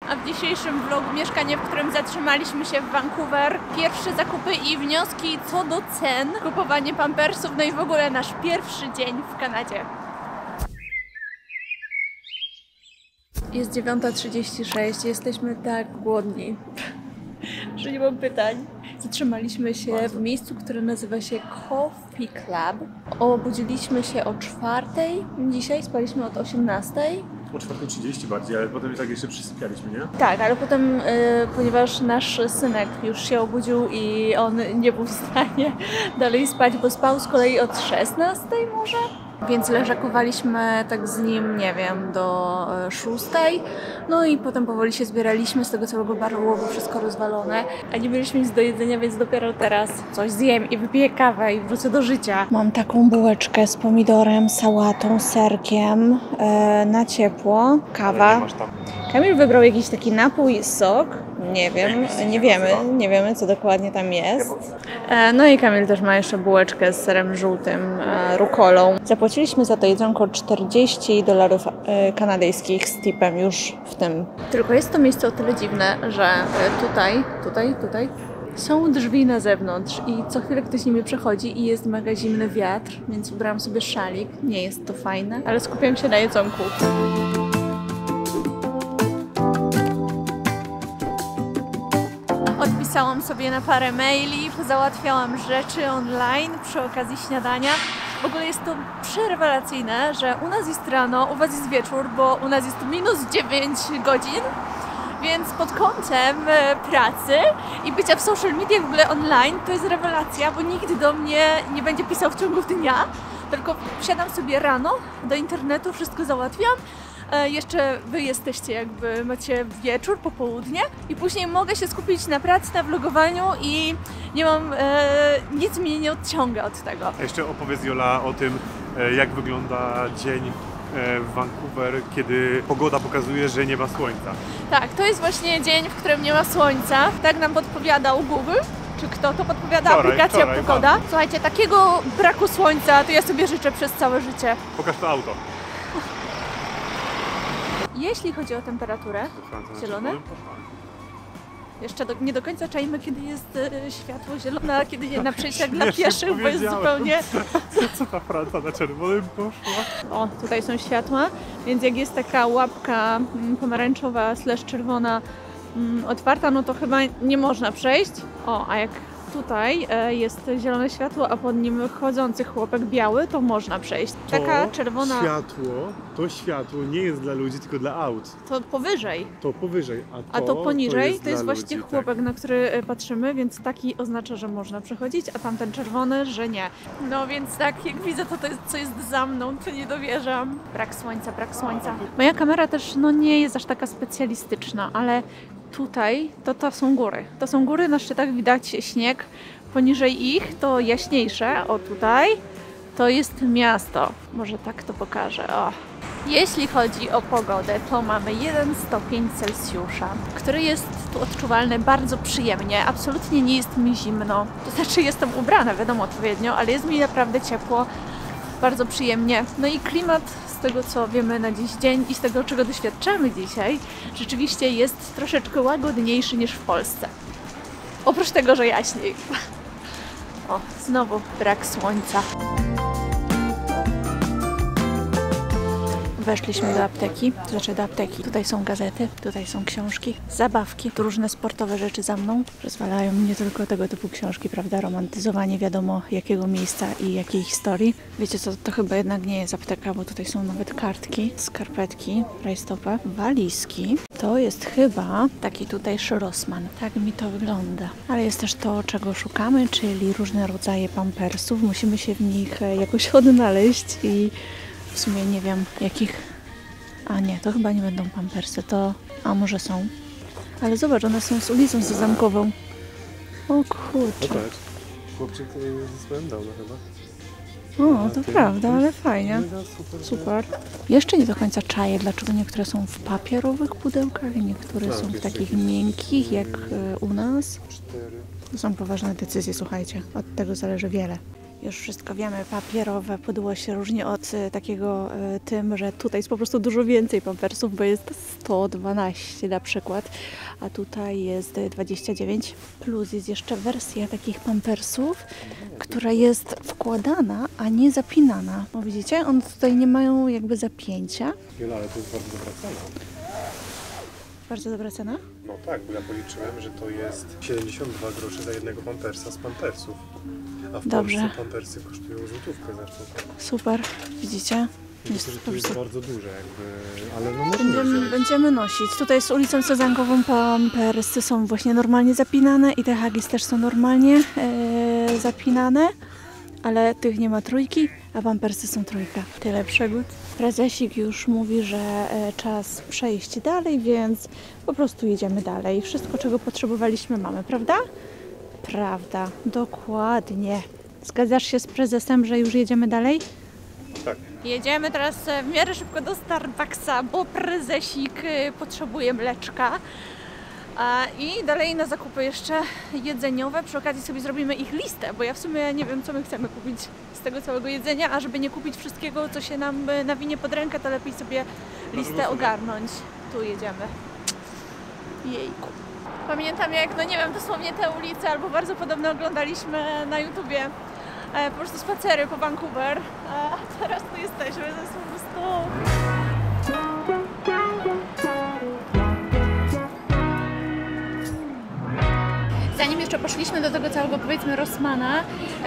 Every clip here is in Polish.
A w dzisiejszym vlogu mieszkanie, w którym zatrzymaliśmy się w Vancouver. Pierwsze zakupy i wnioski co do cen, kupowanie pampersów, no i w ogóle nasz pierwszy dzień w Kanadzie. Jest 9:36, jesteśmy tak głodni, że nie mam pytań. Zatrzymaliśmy się w miejscu, które nazywa się Coffee Club. Obudziliśmy się o 4:00, dzisiaj spaliśmy od 18:00. O 4:30 bardziej, ale potem tak jeszcze przysypialiśmy, nie? Tak, ale potem, ponieważ nasz synek już się obudził i on nie był w stanie dalej spać, bo spał z kolei od 16:00 może? Więc leżakowaliśmy tak z nim, nie wiem, do 6:00. No i potem powoli się zbieraliśmy, z tego całego baru było wszystko rozwalone. A nie mieliśmy nic do jedzenia, więc dopiero teraz coś zjem i wypiję kawę i wrócę do życia. Mam taką bułeczkę z pomidorem, sałatą, serkiem, na ciepło, kawa. Kamil wybrał jakiś taki napój, sok. Nie wiem, nie wiemy co dokładnie tam jest. No i Kamil też ma jeszcze bułeczkę z serem żółtym, rukolą. Zapłaciliśmy za to jedzonko $40 kanadyjskich z tipem już w tym. Tylko jest to miejsce o tyle dziwne, że tutaj są drzwi na zewnątrz i co chwilę ktoś nimi przechodzi i jest mega zimny wiatr, więc ubrałam sobie szalik. Nie jest to fajne, ale skupiam się na jedzonku. Odpisałam sobie na parę maili, załatwiałam rzeczy online przy okazji śniadania. W ogóle jest to przerewelacyjne, że u nas jest rano, u was jest wieczór, bo u nas jest -9 godzin. Więc pod kątem pracy i bycia w social media w ogóle online to jest rewelacja, bo nikt do mnie nie będzie pisał w ciągu dnia, tylko wsiadam sobie rano do internetu, wszystko załatwiam. Jeszcze wy jesteście jakby, macie wieczór, popołudnie i później mogę się skupić na pracy, na vlogowaniu i nie mam, nic mnie nie odciąga od tego. A jeszcze opowiedz, Jola, o tym, jak wygląda dzień w Vancouver, kiedy pogoda pokazuje, że nie ma słońca. Tak, to jest właśnie dzień, w którym nie ma słońca. Tak nam podpowiadał Google. Czy kto to podpowiada? Aplikacja Pogoda. Słuchajcie, takiego braku słońca to ja sobie życzę przez całe życie. Pokaż to auto. Jeśli chodzi o temperaturę, zielone. Jeszcze nie do końca czajmy, kiedy jest światło zielone, a kiedy nie na przejściach dla pieszych, bo jest zupełnie... Co ta Franca na czerwonym poszła? O, tutaj są światła, więc jak jest taka łapka pomarańczowa / czerwona otwarta, no to chyba nie można przejść. O, a jak tutaj jest zielone światło, a pod nim chodzący chłopak biały, to można przejść. Taka czerwona... To światło nie jest dla ludzi, tylko dla aut. To powyżej. To powyżej, a to poniżej to jest ludzi, właśnie chłopak, tak, na który patrzymy, więc taki oznacza, że można przechodzić, a tamten czerwony, że nie. No więc tak, jak widzę to, co jest za mną, to nie dowierzam. Brak słońca, brak słońca. Moja kamera też nie jest aż taka specjalistyczna, ale tutaj to są góry. To są góry, na szczytach widać śnieg. Poniżej ich to jaśniejsze, o tutaj, to jest miasto. Może tak to pokażę, o. Jeśli chodzi o pogodę, to mamy 1 stopień Celsjusza, który jest tu odczuwalny bardzo przyjemnie. Absolutnie nie jest mi zimno. To znaczy jestem ubrana, wiadomo, odpowiednio, ale jest mi naprawdę ciepło, bardzo przyjemnie. No i klimat, z tego co wiemy na dziś dzień i z tego czego doświadczamy dzisiaj, rzeczywiście jest troszeczkę łagodniejszy niż w Polsce. Oprócz tego, że jaśniej. O, znowu brak słońca. Weszliśmy do apteki, Tutaj są gazety, tutaj są książki, zabawki, tu różne sportowe rzeczy za mną. Rozwalają mnie tylko tego typu książki, prawda? Romantyzowanie wiadomo jakiego miejsca i jakiej historii. Wiecie co, to chyba jednak nie jest apteka, bo tutaj są nawet kartki, skarpetki, rajstopy, walizki. To jest chyba taki tutejszy Rossmann. Tak mi to wygląda. Ale jest też to, czego szukamy, czyli różne rodzaje pampersów. Musimy się w nich jakoś odnaleźć i w sumie nie wiem jakich... A nie, to chyba nie będą pampersy, to... A może są? Ale zobacz, one są z ulicą Sezamkową. O kurczę. No tak, chłopczyk ze swoją dał chyba. O, to prawda, ale fajnie. Super. Jeszcze nie do końca czaję, dlaczego niektóre są w papierowych pudełkach, niektóre są w takich miękkich, jak u nas. To są poważne decyzje, słuchajcie. Od tego zależy wiele. Już wszystko wiemy, papierowe pudło się różni od takiego tym, że tutaj jest po prostu dużo więcej pampersów, bo jest 112 na przykład, a tutaj jest 29. Plus jest jeszcze wersja takich pampersów, która jest wkładana, a nie zapinana. Bo widzicie, one tutaj nie mają jakby zapięcia. Jola, ale to jest bardzo dobra cena. Bardzo dobra cena. No tak, bo ja policzyłem, że to jest 72 grosze za jednego pampersa z pampersów. A w Dobrze. Polsce pampersy kosztują złotówkę zresztą. Super, widzicie? Myślę, że to jest bardzo duże jakby, ale no Będziemy nosić. Tutaj z ulicą Sezankową pampersy są właśnie normalnie zapinane i te hagis też są normalnie zapinane, ale tych nie ma trójki, a pampersy są trójka. Tyle przygód. Prezesik już mówi, że czas przejść dalej, więc po prostu jedziemy dalej. Wszystko, czego potrzebowaliśmy, mamy, prawda? Prawda, dokładnie. Zgadzasz się z prezesem, że już jedziemy dalej? tak. Jedziemy teraz w miarę szybko do Starbucksa, bo prezesik potrzebuje mleczka. I dalej na zakupy jeszcze jedzeniowe. Przy okazji sobie zrobimy ich listę, bo ja w sumie nie wiem, co my chcemy kupić z tego całego jedzenia, a żeby nie kupić wszystkiego, co się nam nawinie pod rękę, to lepiej sobie listę ogarnąć. Tu jedziemy. Jejku. Pamiętam jak, no nie wiem, dosłownie te ulice albo bardzo podobne oglądaliśmy na YouTubie. Po prostu spacery po Vancouver, a teraz tu jesteśmy, to jest po prostu... Zanim jeszcze poszliśmy do tego całego, powiedzmy, Rossmana,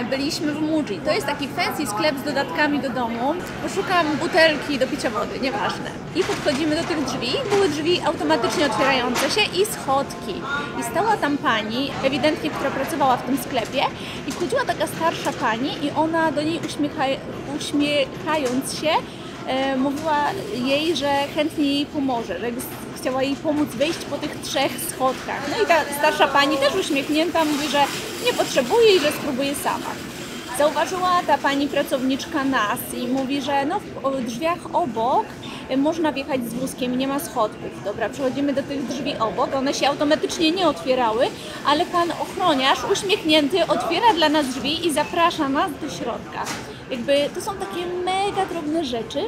byliśmy w Muji. To jest taki fancy sklep z dodatkami do domu. Poszukam butelki do picia wody, nieważne. I podchodzimy do tych drzwi. Były drzwi automatycznie otwierające się i schodki. I stała tam pani, ewidentnie, która pracowała w tym sklepie. I wchodziła taka starsza pani i ona do niej uśmiechając się, mówiła jej, że chętnie jej pomoże, że chciała jej pomóc wejść po tych 3 schodkach. No i ta starsza pani też uśmiechnięta mówi, że nie potrzebuje i że spróbuje sama. Zauważyła ta pani pracowniczka nas i mówi, że no w drzwiach obok można wjechać z wózkiem i nie ma schodków. Dobra, przechodzimy do tych drzwi obok, one się automatycznie nie otwierały, ale pan ochroniarz uśmiechnięty otwiera dla nas drzwi i zaprasza nas do środka. Jakby to są takie mega drobne rzeczy,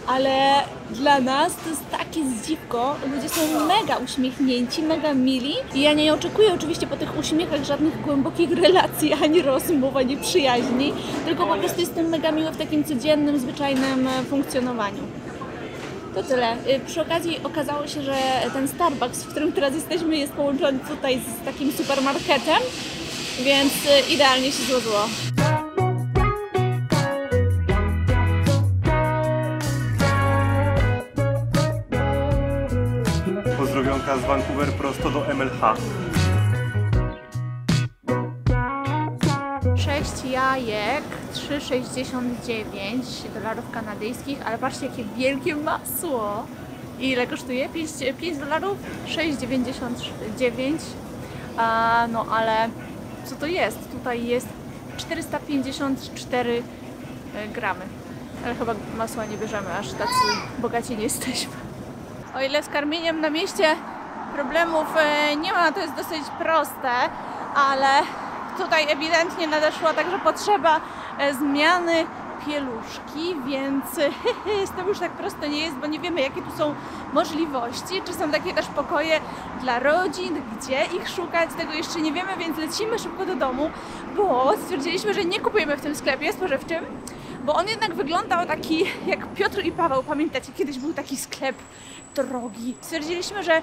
ale dla nas to jest takie zdziwko, ludzie są mega uśmiechnięci, mega mili i ja nie oczekuję oczywiście po tych uśmiechach żadnych głębokich relacji, ani rozmów, ani przyjaźni, tylko po prostu jestem mega miła w takim codziennym, zwyczajnym funkcjonowaniu. To tyle. Przy okazji okazało się, że ten Starbucks, w którym teraz jesteśmy, jest połączony tutaj z takim supermarketem, więc idealnie się złożyło. Pozdrowionka z Vancouver prosto do MLH. 6 jajek, 3,69 dolarów kanadyjskich, ale patrzcie jakie wielkie masło. Ile kosztuje? 5 dolarów? 6,99. No ale co to jest? Tutaj jest 454 gramy. Ale chyba masła nie bierzemy, aż tacy bogaci nie jesteśmy. O ile z karmieniem na mieście problemów nie ma, to jest dosyć proste, ale tutaj ewidentnie nadeszła także potrzeba zmiany pieluszki, więc to już tak prosto nie jest, bo nie wiemy jakie tu są możliwości, czy są takie też pokoje dla rodzin, gdzie ich szukać, tego jeszcze nie wiemy, więc lecimy szybko do domu, bo stwierdziliśmy, że nie kupujemy w tym sklepie spożywczym, bo on jednak wyglądał taki jak Piotr i Paweł, pamiętacie, kiedyś był taki sklep drogi. Stwierdziliśmy, że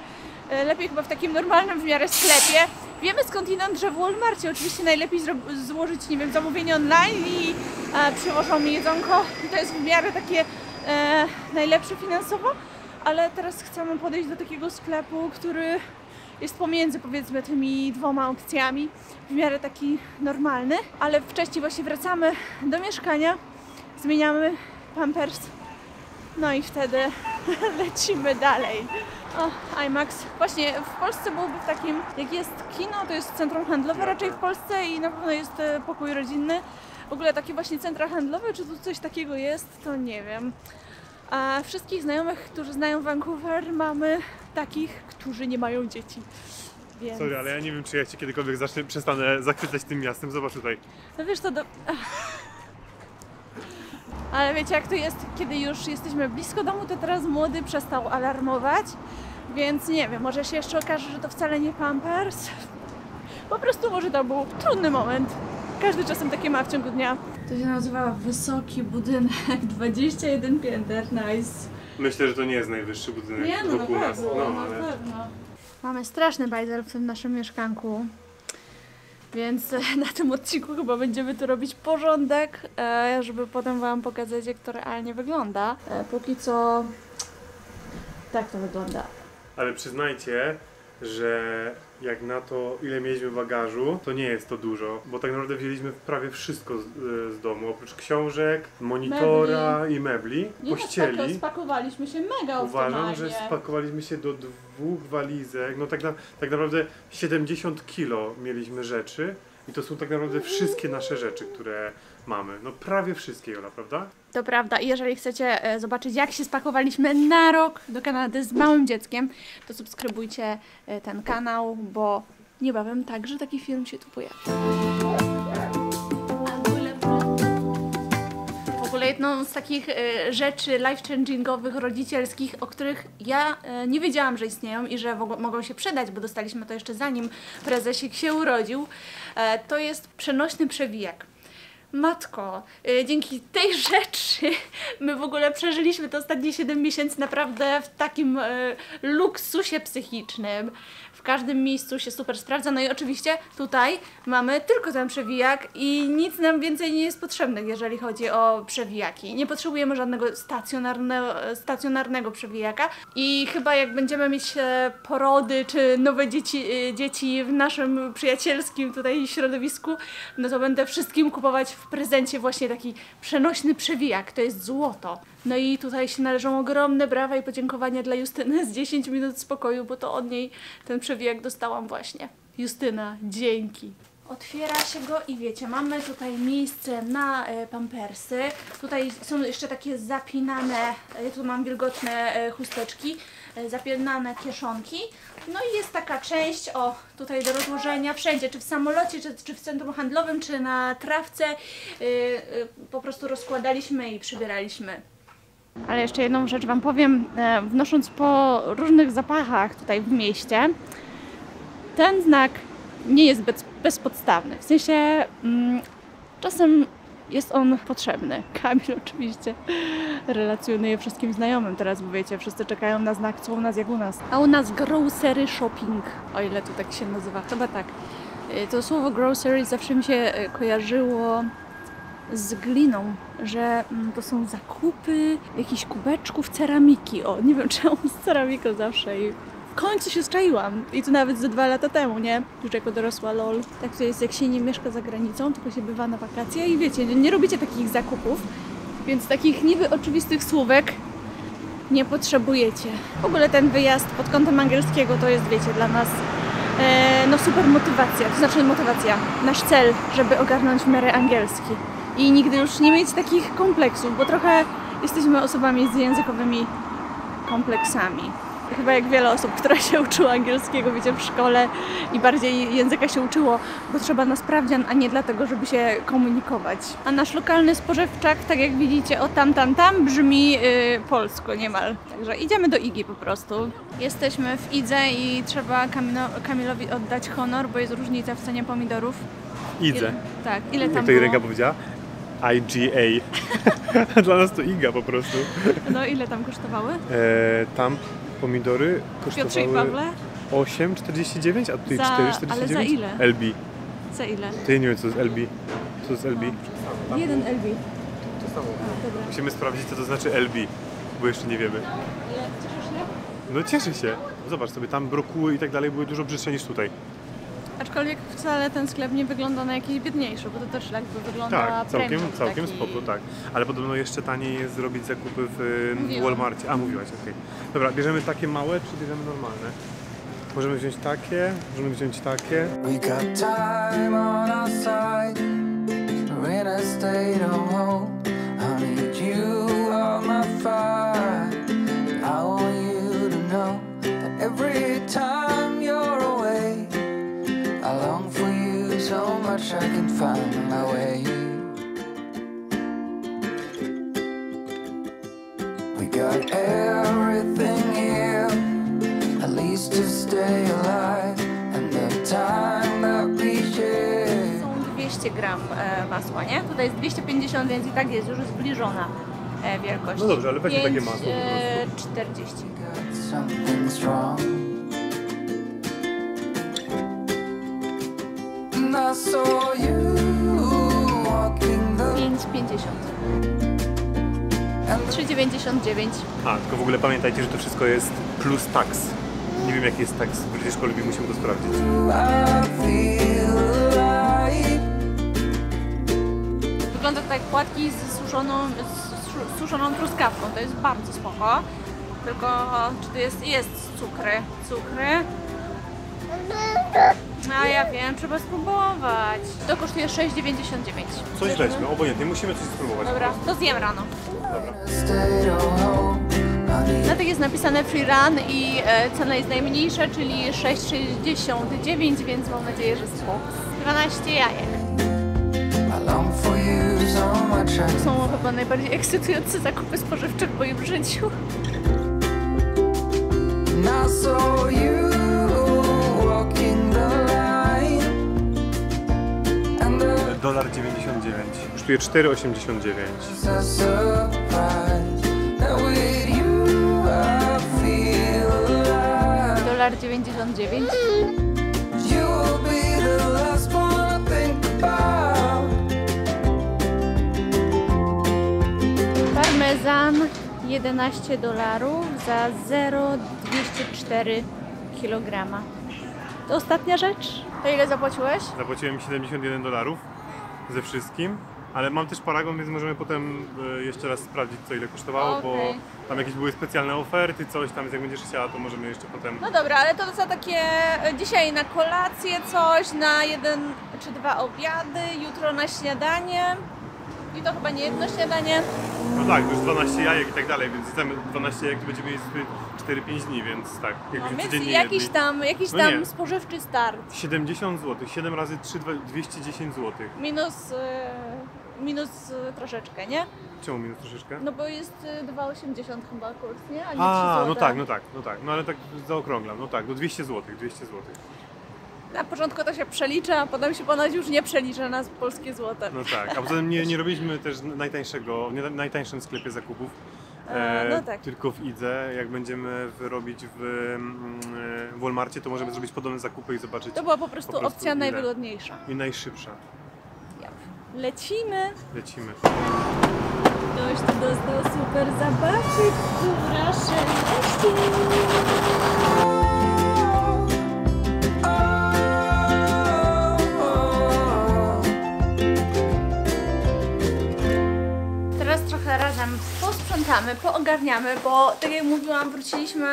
lepiej chyba w takim normalnym w miarę sklepie. Wiemy skądinąd, że w Walmarcie oczywiście najlepiej złożyć, nie wiem, zamówienie online i przywożą mi jedzonko. To jest w miarę takie najlepsze finansowo, ale teraz chcemy podejść do takiego sklepu, który jest pomiędzy, powiedzmy, tymi 2 opcjami, w miarę taki normalny, ale wcześniej właśnie wracamy do mieszkania, zmieniamy pampers, no i wtedy lecimy dalej. O, IMAX. Właśnie w Polsce byłby w takim, jak jest kino, to jest centrum handlowe raczej w Polsce i na pewno jest pokój rodzinny. W ogóle takie właśnie centra handlowe, czy tu coś takiego jest, to nie wiem. A wszystkich znajomych, którzy znają Vancouver, mamy takich, którzy nie mają dzieci. Więc... Sorry, ale ja nie wiem, czy ja cię kiedykolwiek przestanę zachwycać tym miastem. Zobacz tutaj. No wiesz, to Ale wiecie jak to jest, kiedy już jesteśmy blisko domu, to teraz młody przestał alarmować, więc nie wiem, może się jeszcze okaże, że to wcale nie Pampers. Po prostu może to był trudny moment. Każdy czasem takie ma w ciągu dnia. To się nazywa wysoki budynek, 21 pięter, nice. Myślę, że to nie jest najwyższy budynek wokół nas. Na pewno. Mamy straszny bajzel w tym naszym mieszkanku. Więc na tym odcinku chyba będziemy tu robić porządek, żeby potem wam pokazać, jak to realnie wygląda. Póki co tak to wygląda. Ale przyznajcie, że jak na to, ile mieliśmy bagażu, to nie jest to dużo, bo tak naprawdę wzięliśmy prawie wszystko z domu, oprócz książek, monitora i mebli, pościeli. Spakowaliśmy się mega Uważam, że spakowaliśmy się do 2 walizek, no tak naprawdę 70 kilo mieliśmy rzeczy i to są tak naprawdę wszystkie nasze rzeczy, które mamy. No prawie wszystkie, Jola, prawda? To prawda i jeżeli chcecie zobaczyć, jak się spakowaliśmy na rok do Kanady z małym dzieckiem, to subskrybujcie ten kanał, bo niebawem także taki film się tu pojawi. W ogóle jedną z takich rzeczy life-changingowych, rodzicielskich, o których ja nie wiedziałam, że istnieją i że mogą się przydać, bo dostaliśmy to jeszcze zanim prezesik się urodził, to jest przenośny przewijak. Matko, dzięki tej rzeczy my w ogóle przeżyliśmy te ostatnie 7 miesięcy naprawdę w takim luksusie psychicznym. W każdym miejscu się super sprawdza. No i oczywiście tutaj mamy tylko ten przewijak i nic nam więcej nie jest potrzebne, jeżeli chodzi o przewijaki. Nie potrzebujemy żadnego stacjonarnego przewijaka i chyba jak będziemy mieć porody czy nowe dzieci w naszym przyjacielskim tutaj środowisku, no to będę wszystkim kupować w prezencie właśnie taki przenośny przewijak. To jest złoto. No i tutaj się należą ogromne brawa i podziękowania dla Justyny z 10 minut spokoju, bo to od niej ten przewijak dostałam właśnie. Justyna, dzięki. Otwiera się go i wiecie, mamy tutaj miejsce na pampersy. Tutaj są jeszcze takie zapinane, ja tu mam wilgotne chusteczki, zapinane kieszonki. No i jest taka część, o tutaj do rozłożenia wszędzie, czy w samolocie, czy w centrum handlowym, czy na trawce. Po prostu rozkładaliśmy i przybieraliśmy. Ale jeszcze jedną rzecz wam powiem, wnosząc po różnych zapachach tutaj w mieście, ten znak nie jest bezpodstawny. W sensie czasem jest on potrzebny. Kamil oczywiście relacjonuje wszystkim znajomym teraz, bo wiecie, wszyscy czekają na znak, co u nas, jak u nas. A u nas grocery shopping, o ile to tak się nazywa, chyba tak. To słowo grocery zawsze mi się kojarzyło z gliną, że to są zakupy jakichś kubeczków ceramiki. O, nie wiem czemu z ceramiką zawsze i w końcu się zczaiłam. I to nawet ze 2 lata temu, nie? Już jako dorosła lol. Tak to jest, jak się nie mieszka za granicą, tylko się bywa na wakacje i wiecie, nie robicie takich zakupów, więc takich niby oczywistych słówek nie potrzebujecie. W ogóle ten wyjazd pod kątem angielskiego to jest, wiecie, dla nas no super motywacja, to znaczy motywacja, nasz cel, żeby ogarnąć w miarę angielski. I nigdy już nie mieć takich kompleksów, bo trochę jesteśmy osobami z językowymi kompleksami. Chyba jak wiele osób, które się uczyło angielskiego, wiecie, w szkole i bardziej języka się uczyło, bo trzeba na sprawdzian, a nie dlatego, żeby się komunikować. A nasz lokalny spożywczak, tak jak widzicie, o tam brzmi polsko niemal. Także idziemy do Igi po prostu. Jesteśmy w Idze i trzeba Kamilowi oddać honor, bo jest różnica w cenie pomidorów. Idze. Tak, ile tam jak to było? Irenka powiedziała? IGA. Dla nas to Iga po prostu. No ile tam kosztowały? Tam pomidory Piotrze i Pawle? kosztowały 8,49, a tutaj 4,49. Ale za ile? LB. Za ile? To ja nie wiem co jest LB. Co to jest LB? No. 1 LB. To samo. Dobra. Musimy sprawdzić co to znaczy LB, bo jeszcze nie wiemy. Ale cieszysz się? No cieszę się. Zobacz sobie, tam brokuły i tak dalej były dużo brzydsze niż tutaj. Aczkolwiek wcale ten sklep nie wygląda na jakiś biedniejszy, bo to też jakby wygląda Tak, całkiem taki... spoko, tak. Ale podobno jeszcze taniej jest zrobić zakupy w Mówiłam. Walmarcie. A, mówiłaś, okej. Dobra, bierzemy takie małe, czy bierzemy normalne? Możemy wziąć takie, możemy wziąć takie. We got time on our side. We're in a state of hope. I need you on my fire. I want you to know that every time you're away, I long for you so much I can find my way. alive and the time that we share. Są 200 gram masła, nie? Tutaj jest 250, więc i tak jest już zbliżona wielkość. No dobrze, ale weźmy takie masło po 40. Something's wrong. And I saw you walking the 5,50. 3,99. A, tylko w ogóle pamiętajcie, że to wszystko jest plus tax. Nie wiem jaki jest tax w British Columbia, musimy to sprawdzić. I feel alive. Wygląda to jak płatki z suszoną truskawką. To jest bardzo spoko. Tylko czy tu jest cukry. A ja wiem, trzeba spróbować. To kosztuje 6,99. Coś weźmy, obojętnie, musimy coś spróbować. Dobra, to zjem rano. Dobra. Stay to home, honey. Na tych jest napisane free run i cena jest najmniejsza, czyli 6,69, więc mam nadzieję, że spoko. 12 jajek. I long for you so much. To są chyba najbardziej ekscytujące zakupy spożywcze w moim życiu. And I saw you walking the line. And the $1,99. Kosztuje 4,89. It's a surprise that with you I feel alive. $1,99. You will be the last one I think about. Parmezan $11 za 0,204 kg. To ostatnia rzecz. To ile zapłaciłeś? Zapłaciłem $71 ze wszystkim, ale mam też paragon, więc możemy potem jeszcze raz sprawdzić co ile kosztowało, bo Okej. tam jakieś były specjalne oferty, coś tam, więc jak będziesz chciała, to możemy jeszcze potem... No dobra, ale to za takie dzisiaj na kolację coś, na 1 czy 2 obiady, jutro na śniadanie. I to chyba nie jedno śniadanie. No tak, już 12 jajek i tak dalej, więc chcemy 12 jajek, to będziemy jeść 4-5 dni, więc tak, No, jakbyśmy więc codziennie jakiś jedli. tam No nie. spożywczy start. 70 zł, 7 razy 3, 210 zł. Minus troszeczkę, nie? Czemu minus troszeczkę? No bo jest 2,80 chyba kurs, nie? A nie 3 A, zł. no tak, no ale tak zaokrąglam, no tak, do 200 zł, 200 zł. Na początku to się przelicza, a potem się ponoć już nie przelicza na polskie złote. No tak, a poza tym nie robiliśmy też w najtańszym sklepie zakupów, no tak. tylko w Idze. Jak będziemy robić w Walmarcie, to możemy zrobić podobne zakupy i zobaczyć. To była po prostu opcja ile. najwygodniejsza. I najszybsza. Lecimy! Lecimy. Ktoś tu dostał super zabawki, która szeleści. Teraz trochę razem posprzątamy, poogarniamy, bo tak jak mówiłam, wróciliśmy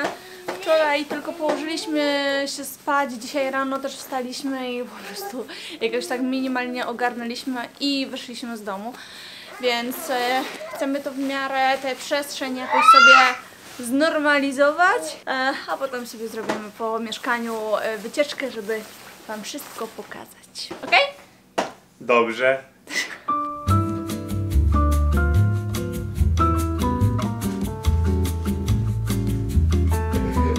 wczoraj, tylko położyliśmy się spać, dzisiaj rano też wstaliśmy i po prostu jakoś tak minimalnie ogarnęliśmy i wyszliśmy z domu. Więc chcemy to w miarę tę przestrzeń jakoś sobie znormalizować, a potem sobie zrobimy po mieszkaniu wycieczkę, żeby Wam wszystko pokazać. Ok? Dobrze.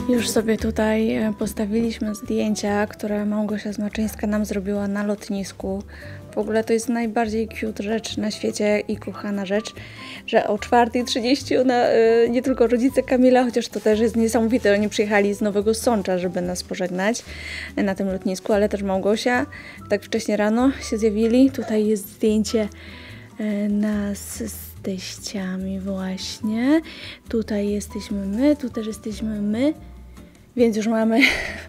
Już sobie tutaj postawiliśmy zdjęcia, które Małgosia Zmaczyńska nam zrobiła na lotnisku. W ogóle to jest najbardziej cute rzecz na świecie i kochana rzecz, że o 4:30 nie tylko rodzice Kamila, chociaż to też jest niesamowite, oni przyjechali z Nowego Sącza, żeby nas pożegnać na tym lotnisku, ale też Małgosia tak wcześnie rano się zjawili. Tutaj jest zdjęcie nas z teściami właśnie. Tutaj jesteśmy my, tu też jesteśmy my. Więc już mamy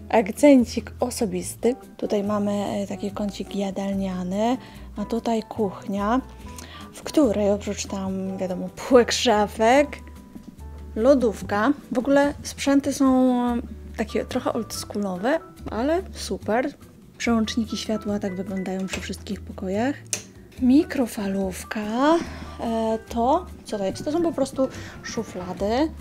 akcencik osobisty. Tutaj mamy taki kącik jadalniany, a tutaj kuchnia, w której oprócz tam, wiadomo, półek szafek, lodówka. W ogóle sprzęty są takie trochę oldschoolowe, ale super. Przełączniki światła tak wyglądają przy wszystkich pokojach. Mikrofalówka. To, co to jest? To są po prostu szuflady.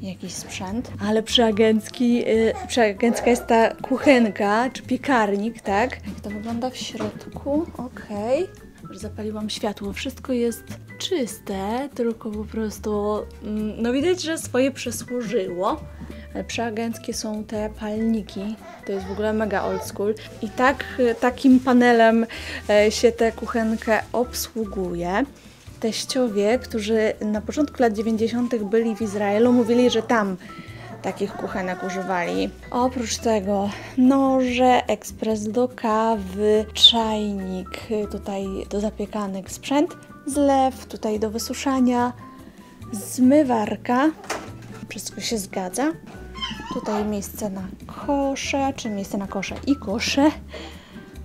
Jakiś sprzęt, ale przyagencka jest ta kuchenka, czy piekarnik, tak? Jak to wygląda w środku? Okej. Już zapaliłam światło, wszystko jest czyste, tylko po prostu, no widać, że swoje przesłużyło. Ale przeagenckie są te palniki. To jest w ogóle mega old school. I takim panelem się tę kuchenkę obsługuje. Teściowie, którzy na początku lat 90. byli w Izraelu, mówili, że tam takich kuchenek używali. Oprócz tego noże, ekspres do kawy, czajnik, tutaj do zapiekanek sprzęt, zlew, tutaj do wysuszania, zmywarka. Wszystko się zgadza. Tutaj miejsce na kosze, czy miejsce na kosze i kosze.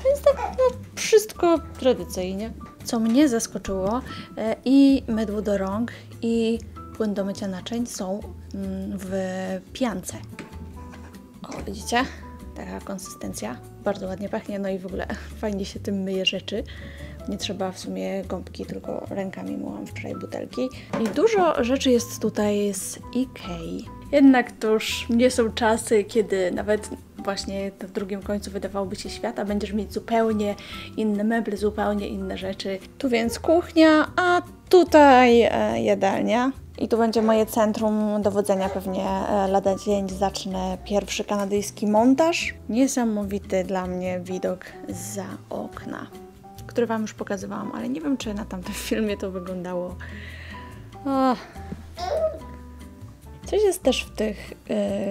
Więc tak, no, wszystko tradycyjnie. Co mnie zaskoczyło, i mydło do rąk, i płyn do mycia naczyń są w piance. O, widzicie? Taka konsystencja. Bardzo ładnie pachnie, no i w ogóle fajnie się tym myje rzeczy. Nie trzeba w sumie gąbki, tylko rękami myłam wczoraj butelki. I dużo rzeczy jest tutaj z Ikei. Jednak to już nie są czasy, kiedy nawet właśnie w drugim końcu wydawałoby się świat, a będziesz mieć zupełnie inne meble, zupełnie inne rzeczy. Tu więc kuchnia, a tutaj jadalnia. I tu będzie moje centrum dowodzenia. Pewnie lada dzień zacznę pierwszy kanadyjski montaż. Niesamowity dla mnie widok zza okna, który Wam już pokazywałam, ale nie wiem, czy na tamtym filmie to wyglądało. O. Coś jest też w tych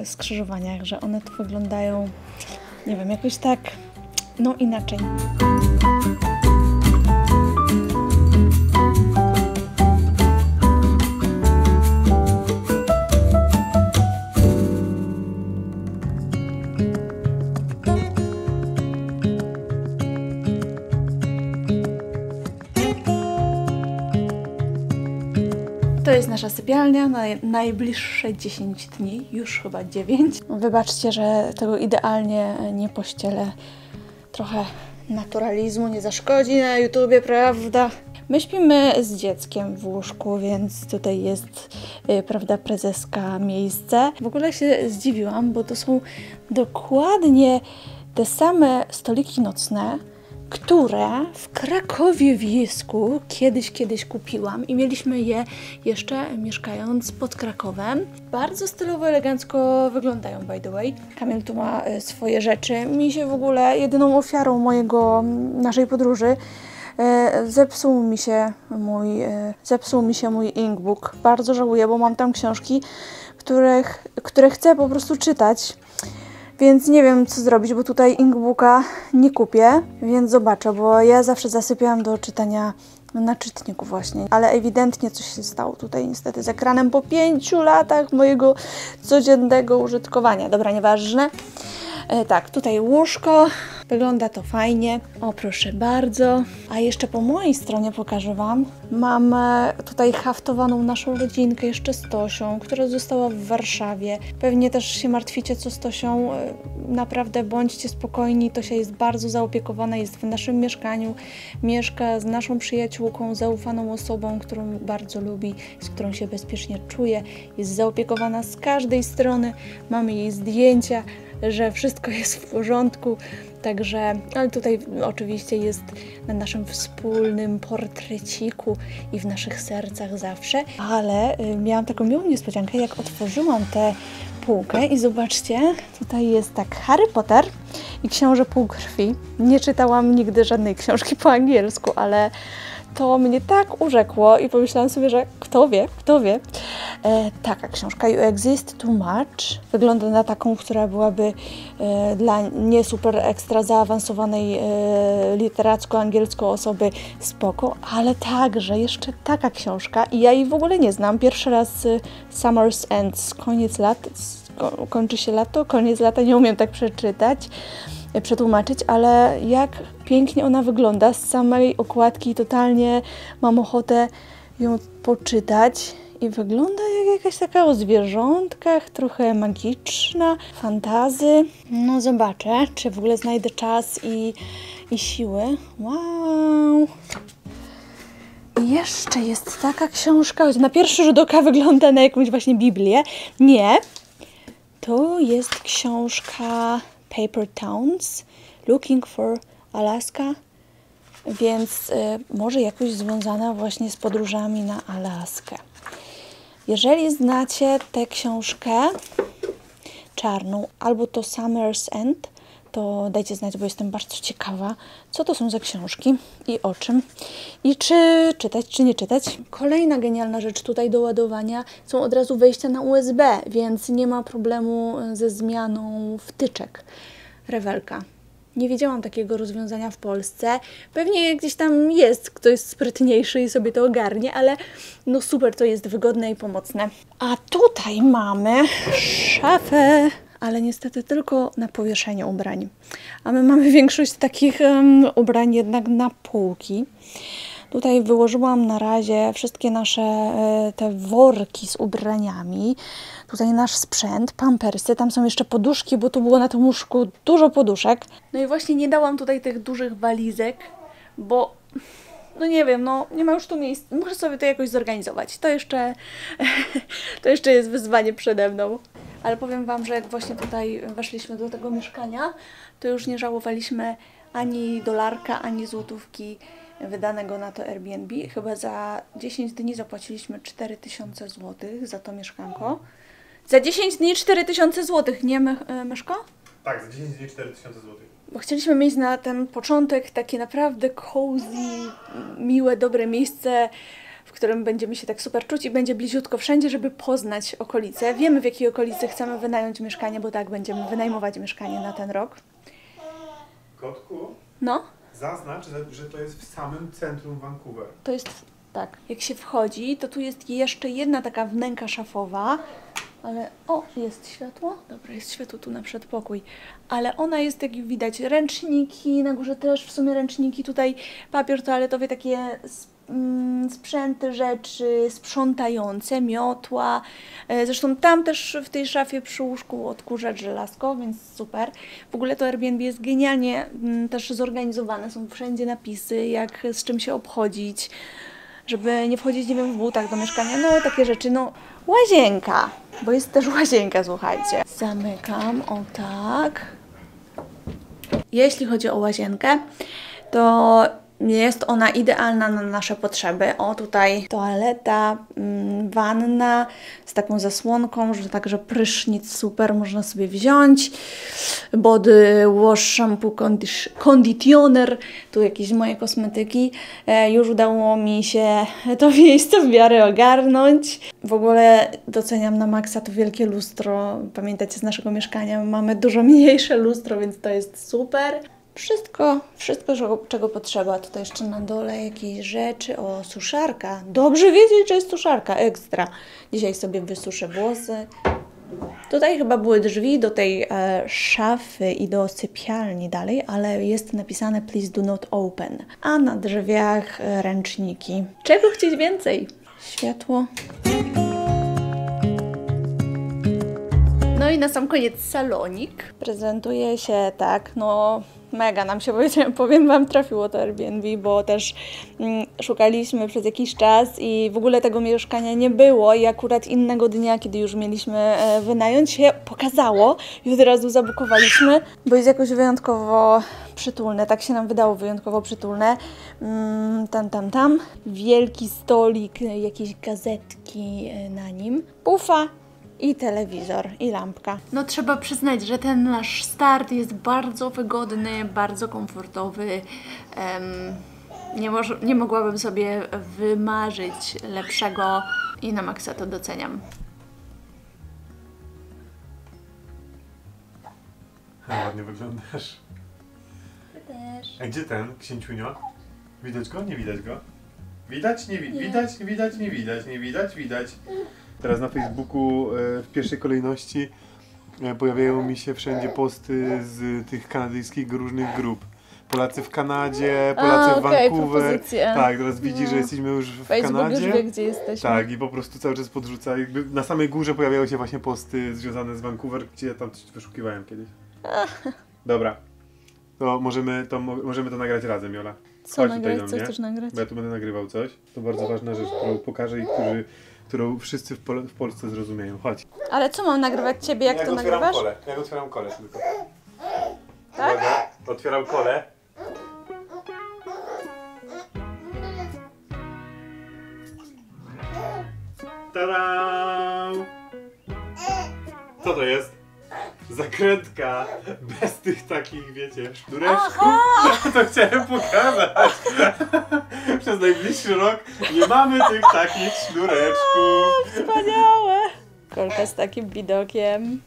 skrzyżowaniach, że one tu wyglądają, nie wiem, jakoś tak, no inaczej. To jest nasza sypialnia na najbliższe 10 dni, już chyba 9. Wybaczcie, że tego idealnie nie pościelę. Trochę naturalizmu nie zaszkodzi na YouTubie, prawda? My śpimy z dzieckiem w łóżku, więc tutaj jest, prawda, prezeska miejsce. W ogóle się zdziwiłam, bo to są dokładnie te same stoliki nocne, które w Krakowie Wiesku kiedyś kupiłam i mieliśmy je jeszcze mieszkając pod Krakowem. Bardzo stylowo, elegancko wyglądają, by the way. Kamil tu ma swoje rzeczy. Mi się w ogóle jedyną ofiarą naszej podróży zepsuł mi się mój inkbook. Bardzo żałuję, bo mam tam książki, które chcę po prostu czytać. Więc nie wiem, co zrobić, bo tutaj inkbooka nie kupię, więc zobaczę, bo ja zawsze zasypiałam do czytania na czytniku właśnie, ale ewidentnie coś się stało tutaj niestety z ekranem po 5 latach mojego codziennego użytkowania. Dobra, nieważne. Tak, tutaj łóżko, wygląda to fajnie. O, proszę bardzo. A jeszcze po mojej stronie pokażę Wam. Mam tutaj haftowaną naszą rodzinkę jeszcze z Tosią, która została w Warszawie. Pewnie też się martwicie, co z Tosią. Naprawdę bądźcie spokojni. Tosia jest bardzo zaopiekowana, jest w naszym mieszkaniu. Mieszka z naszą przyjaciółką, zaufaną osobą, którą bardzo lubi, z którą się bezpiecznie czuje. Jest zaopiekowana z każdej strony. Mamy jej zdjęcia, że wszystko jest w porządku, także, ale tutaj oczywiście jest na naszym wspólnym portreciku i w naszych sercach zawsze, ale miałam taką miłą niespodziankę, jak otworzyłam tę półkę i zobaczcie, tutaj jest tak Harry Potter i Książę Półkrwi. Nie czytałam nigdy żadnej książki po angielsku, ale to mnie tak urzekło i pomyślałam sobie, że kto wie. Taka książka You Exist Too Much wygląda na taką, która byłaby dla nie super ekstra zaawansowanej literacko-angielsko osoby spoko, ale także jeszcze taka książka i ja jej w ogóle nie znam. Pierwszy raz Summer's Ends, koniec lat, kończy się lato, koniec lata, nie umiem tak przetłumaczyć, ale jak pięknie ona wygląda z samej okładki, totalnie mam ochotę ją poczytać i wygląda jak jakaś taka o zwierzątkach, trochę magiczna, fantazy. No zobaczę, czy w ogóle znajdę czas i siły. Wow! I jeszcze jest taka książka, choć na pierwszy rzut oka wygląda na jakąś właśnie Biblię. Nie, to jest książka Paper Towns, Looking for Alaska, więc może jakoś związana właśnie z podróżami na Alaskę. Jeżeli znacie tę książkę, czarną, albo to Summer's End. To dajcie znać, bo jestem bardzo ciekawa, co to są za książki i o czym. I czy czytać, czy nie czytać. Kolejna genialna rzecz tutaj do ładowania są od razu wejścia na USB, więc nie ma problemu ze zmianą wtyczek. Rewelka. Nie wiedziałam takiego rozwiązania w Polsce. Pewnie gdzieś tam jest ktoś sprytniejszy i sobie to ogarnie, ale no super, to jest wygodne i pomocne. A tutaj mamy szafę, ale niestety tylko na powieszenie ubrań. A my mamy większość takich ubrań jednak na półki. Tutaj wyłożyłam na razie wszystkie nasze te worki z ubraniami. Tutaj nasz sprzęt, pampersy, tam są jeszcze poduszki, bo tu było na tym łóżku dużo poduszek. No i właśnie nie dałam tutaj tych dużych walizek, bo no nie wiem, no nie ma już tu miejsc. Muszę sobie to jakoś zorganizować. To jeszcze jest wyzwanie przede mną. Ale powiem Wam, że jak właśnie tutaj weszliśmy do tego mieszkania, to już nie żałowaliśmy ani dolarka, ani złotówki wydanego na to Airbnb. Chyba za 10 dni zapłaciliśmy 4000 zł za to mieszkanko. Za 10 dni 4000 zł, nie Myszko? Tak, za 10 dni 4000 zł. Bo chcieliśmy mieć na ten początek takie naprawdę cozy, miłe, dobre miejsce, w którym będziemy się tak super czuć i będzie bliziutko wszędzie, żeby poznać okolice. Wiemy, w jakiej okolicy chcemy wynająć mieszkanie, bo tak, będziemy wynajmować mieszkanie na ten rok. Kotku, No, zaznacz, że to jest w samym centrum Vancouver. to jest tak. Jak się wchodzi, to tu jest jeszcze jedna taka wnęka szafowa, ale o, jest światło? Dobra, jest światło tu na przedpokój. Ale ona jest, jak widać, ręczniki, na górze też w sumie ręczniki, tutaj papier toaletowy, takie sprzęty, rzeczy sprzątające, miotła. Zresztą tam też w tej szafie przy łóżku odkurzacz żelazko, więc super. W ogóle to Airbnb jest genialnie też zorganizowane. Są wszędzie napisy, jak z czym się obchodzić, żeby nie wchodzić, nie wiem, w butach do mieszkania. No, takie rzeczy. No, łazienka, bo jest też łazienka, słuchajcie. Zamykam, o tak. Jeśli chodzi o łazienkę, to jest ona idealna na nasze potrzeby. O, tutaj toaleta, wanna z taką zasłonką, że także prysznic super można sobie wziąć. Body wash, shampoo, conditioner, tu jakieś moje kosmetyki. Już udało mi się to miejsce w miarę ogarnąć. W ogóle doceniam na maksa to wielkie lustro. Pamiętacie, z naszego mieszkania mamy dużo mniejsze lustro, więc to jest super. Wszystko, czego potrzeba. Tutaj jeszcze na dole jakieś rzeczy. O, suszarka. Dobrze wiedzieć, że jest suszarka. Ekstra. Dzisiaj sobie wysuszę włosy. Tutaj chyba były drzwi do tej szafy i do sypialni dalej, ale jest napisane please do not open. A na drzwiach ręczniki. Czego chcieć więcej? Światło. No i na sam koniec salonik. Prezentuje się tak, no mega nam się, powiem Wam, trafiło to Airbnb, bo też szukaliśmy przez jakiś czas i w ogóle tego mieszkania nie było i akurat innego dnia, kiedy już mieliśmy wynająć, się pokazało i od razu zabukowaliśmy, bo jest jakoś wyjątkowo przytulne, tak się nam wydało, wyjątkowo przytulne. Tam. Wielki stolik, jakieś gazetki na nim. Pufa. I telewizor, i lampka. No trzeba przyznać, że ten nasz start jest bardzo wygodny, bardzo komfortowy. Nie mogłabym sobie wymarzyć lepszego i na maksa to doceniam. Ładnie wyglądasz. Ty też. A gdzie ten, księciunio? Widać go? Nie widać go? Widać? Nie widać? Widać? Nie widać? Nie widać? Widać? Teraz na Facebooku w pierwszej kolejności pojawiają mi się wszędzie posty z tych kanadyjskich różnych grup. Polacy w Kanadzie, Polacy w Vancouver. Propozycje. Tak, teraz widzi, że jesteśmy już w Facebook Kanadzie. już wie, gdzie jesteśmy. Tak, i po prostu cały czas podrzuca. Jakby na samej górze pojawiały się właśnie posty związane z Vancouver, gdzie ja tam coś wyszukiwałem kiedyś. Dobra. To możemy to nagrać razem, Jola. Co Chodź nagrać? tutaj do Co mnie, chcesz nagrać? bo ja tu będę nagrywał coś. To bardzo ważna rzecz, którą pokażę i którą wszyscy w Polsce zrozumieją. Chodź. Ale co mam nagrywać ciebie, jak to nagrywasz? Jak otwieram kole tylko. Tak? Uwaga, otwieram kole. Tada! Co to jest? zakrętka bez tych takich, wiecie, sznureczków. To chciałem pokazać. Przez najbliższy rok nie mamy tych takich sznureczków. Wspaniałe! Kolka z takim widokiem.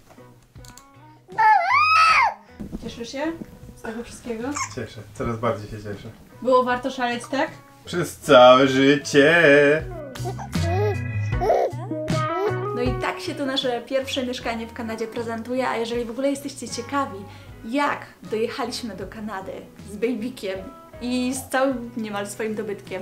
Cieszysz się z tego wszystkiego? Cieszę, coraz bardziej się cieszę. Było warto szaleć, tak? Przez całe życie. No i tak się to nasze pierwsze mieszkanie w Kanadzie prezentuje, a jeżeli w ogóle jesteście ciekawi, jak dojechaliśmy do Kanady z babykiem i z całym niemal swoim dobytkiem,